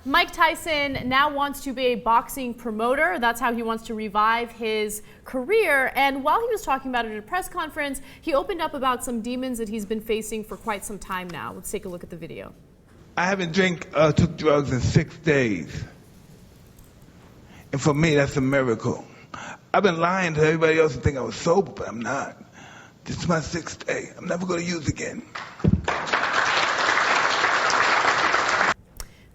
Mike Tyson now wants to be a boxing promoter. That's how he wants to revive his career. And while he was talking about it at a press conference, he opened up about some demons that he's been facing for quite some time now. Let's take a look at the video. I haven't took drugs in 6 days. And for me, that's a miracle. I've been lying to everybody else and think I was sober, but I'm not. This is my 6th day. I'm never going to use again.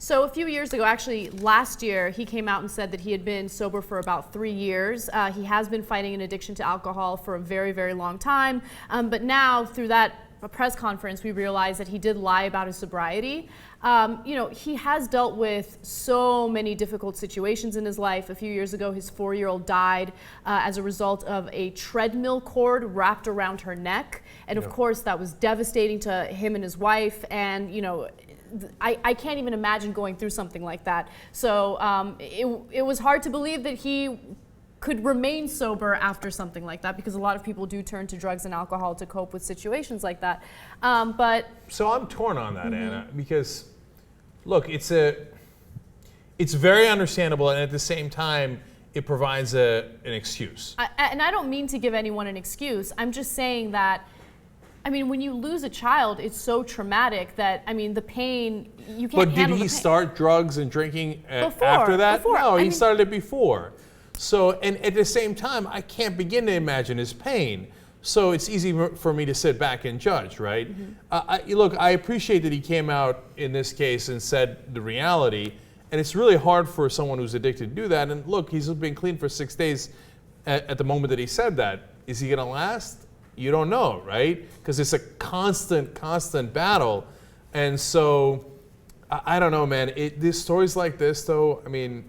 So a few years ago, actually last year, he came out and said that he had been sober for about 3 years. He has been fighting an addiction to alcohol for a very, very long time. But now, through that press conference, we realized that he did lie about his sobriety. You know, he has dealt with so many difficult situations in his life. A few years ago, his 4-year-old died as a result of a treadmill cord wrapped around her neck. And of course, that was devastating to him and his wife. And, you know, I can't even imagine going through something like that. So it was hard to believe that he could remain sober after something like that, because a lot of people do turn to drugs and alcohol to cope with situations like that. So I'm torn on that, Anna, because look, it's very understandable, and at the same time, it provides an excuse. And I don't mean to give anyone an excuse. I'm just saying that, I mean, when you lose a child, it's so traumatic that, I mean, the pain, you can't handle the pain. But did he start drugs and drinking Before, after that? before. No, he started it before. So, and at the same time, I can't begin to imagine his pain. So it's easy for me to sit back and judge, right? Look, I appreciate that he came out in this case and said the reality, and it's really hard for someone who's addicted to do that. And look, he's been clean for 6 days at the moment that he said that. Is he gonna last? You don't know, right? Because it's a constant battle. And so, I don't know, man. These stories like this, though, I mean,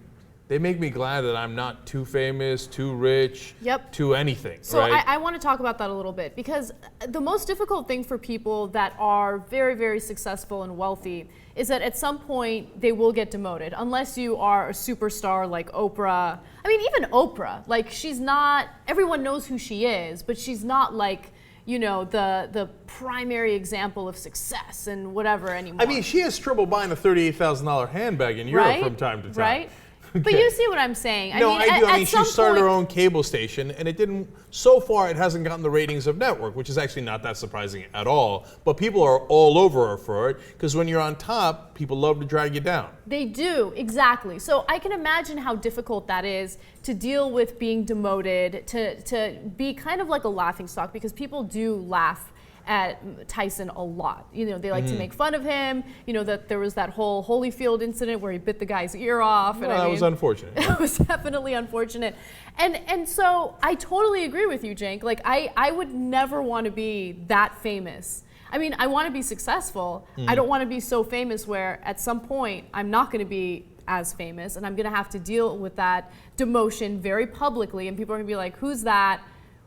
they make me glad that I'm not too famous, too rich, too anything. So right? I want to talk about that a little bit, because the most difficult thing for people that are very, very successful and wealthy is that at some point they will get demoted, unless you are a superstar like Oprah. I mean, even Oprah, like, she's not, everyone knows who she is, but she's not like, you know, the primary example of success and whatever anymore. I mean, she has trouble buying a $38,000 handbag in Europe from time to time. Right? Okay. But you see what I'm saying. No, I do. I mean, she started her point, own cable station, and it didn't, so far it hasn't gotten the ratings of network, which is actually not that surprising at all. But people are all over her for it, because when you're on top, people love to drag you down. They do, exactly. So I can imagine how difficult that is to deal with being demoted, to be kind of like a laughingstock, because people do laugh at Tyson a lot. You know, they like to make fun of him. You know, that there was that whole Holyfield incident where he bit the guy's ear off. Well, that was unfortunate. It was definitely unfortunate. And so I totally agree with you, Cenk. Like, I would never want to be that famous. I mean, I want to be successful. I don't want to be so famous where at some point I'm not going to be as famous, and I'm going to have to deal with that demotion very publicly, and people are going to be like, who's that?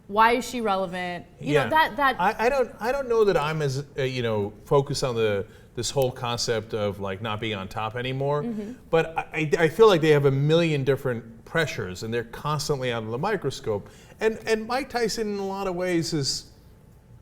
Why is she relevant? You know, that I don't know that I'm as you know, focused on this whole concept of like not being on top anymore. But I feel like they have a million different pressures, and they're constantly under the microscope. And Mike Tyson, in a lot of ways, is,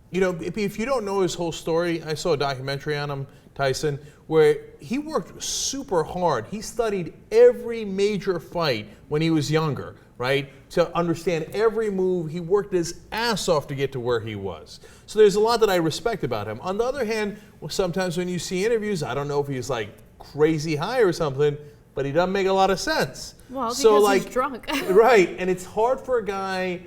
you know, if you don't know his whole story, I saw a documentary on him, Tyson, where he worked super hard. He studied every major fight when he was younger, right? To understand every move. He worked his ass off to get to where he was. So there's a lot that I respect about him. On the other hand, sometimes when you see interviews, I don't know if he's like crazy high or something, but he doesn't make a lot of sense. Well, because so, like, he's drunk. Right, and it's hard for a guy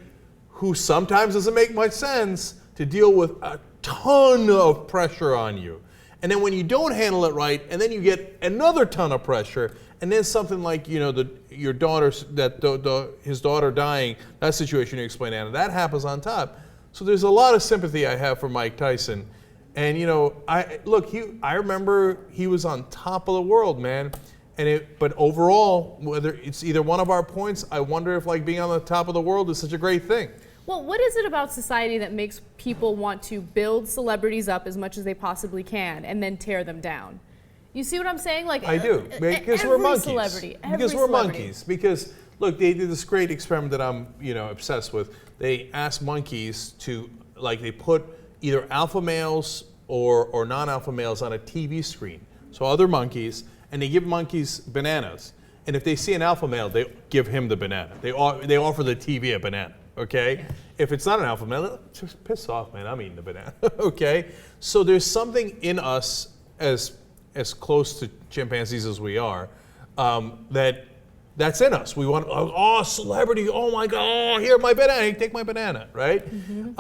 who sometimes doesn't make much sense to deal with a ton of pressure on you. And then when you don't handle it right, and then you get another ton of pressure, and then something like, you know, your daughter's, his daughter dying, that situation you explained, Anna, that happens on top. So there's a lot of sympathy I have for Mike Tyson. And, you know, I remember he was on top of the world, man. But overall, whether it's either one of our points, I wonder if like being on the top of the world is such a great thing. Well, what is it about society that makes people want to build celebrities up as much as they possibly can and then tear them down? You see what I'm saying? Like, I do, because we're monkeys. Monkeys. Because look, they did this great experiment that I'm, you know, obsessed with. They asked monkeys to, like, they put either alpha males or non-alpha males on a TV screen. So other monkeys, and they give monkeys bananas. And if they see an alpha male, they give him the banana. They offer the TV a banana, okay? Yeah. If it's not an alpha male, just piss off, man, I'm eating the banana, okay? So there's something in us as close to chimpanzees as we are, that's in us. We want, oh, celebrity, oh my God, oh, here, my banana, take my banana, right? Mm-hmm.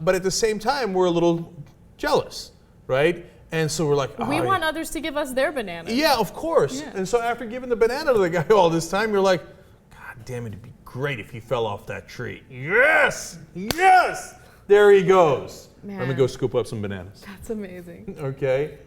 But at the same time, we're a little jealous, right? And so we're like, we want others to give us their bananas. Yeah, of course. Yeah. And so after giving the banana to the guy all this time, you're like, God damn it, it'd be great if he fell off that tree. Yes, yes, there he goes. Man. Let me go scoop up some bananas. That's amazing. Okay.